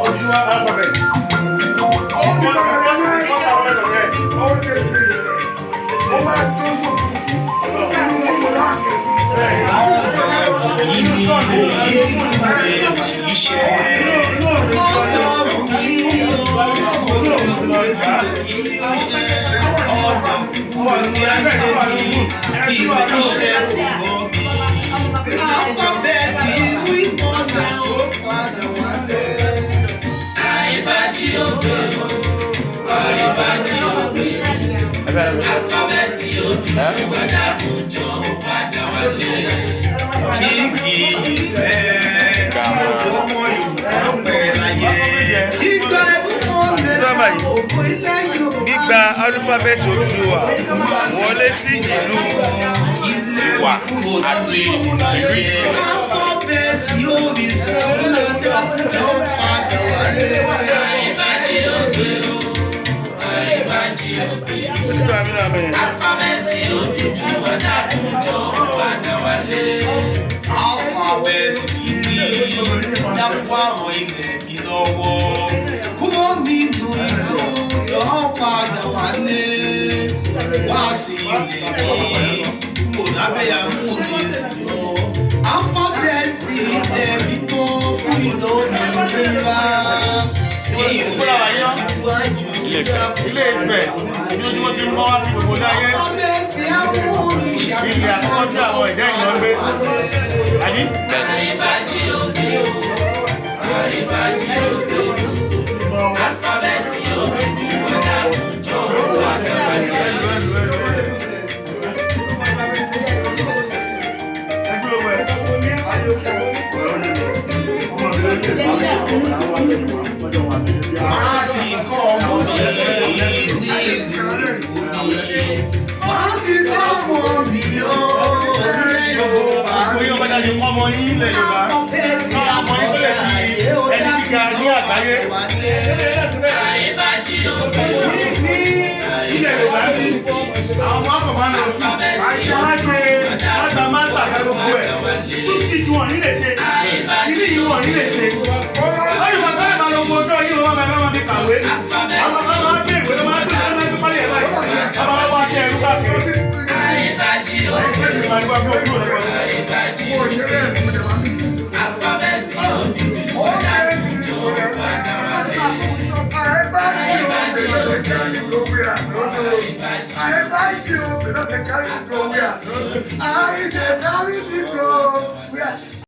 Oduduwa Alphabet. Gbígba alphabet Odùduwà wọlé sí ìlú Ìwà àti ìlú Ilé-Ifẹ̀ ní ojúmọ́ tí ń bọ́ wá sí gbogbo láyé ilé àkọ́kọ́ tí àwọn ẹ̀dá ènìyàn gbé àní àìbájí ògbé o àìbájí ògbé o alifábẹ́ẹ̀tì Odùduwà dákúnjọ wà dáwàlẹ́. Ọmọ yìí ilẹ̀ Yorùbá, ọmọ yìí tó lè fi ẹni gíga ní àgbáyé. Àìbájí ògbé ní ilẹ̀ Yorùbá ní àwọn ọmọ akọ̀mọ́ náà sí wọ́n ṣe máta máta gbogbo ẹ̀ tó kí kí wọ́n nílé ṣe kí kí wọ́n nílé ṣe. Lọ́yìn bàbá ẹ̀ máa lọ gbọ́ ọjọ́ yìí wọ́n máa fi kàwé. Àwọn ọmọ máa ń gbé ìwé ló máa ń gbé ìwé ló máa ń gbé báyìí. Bàbá wọn wá ṣe ẹ̀rú káàkiri. Àìbájí ògbé alifábẹ́ẹ̀tì Odùduwà dákúnjọ wà dáwàlẹ́. Àìbájí ògbé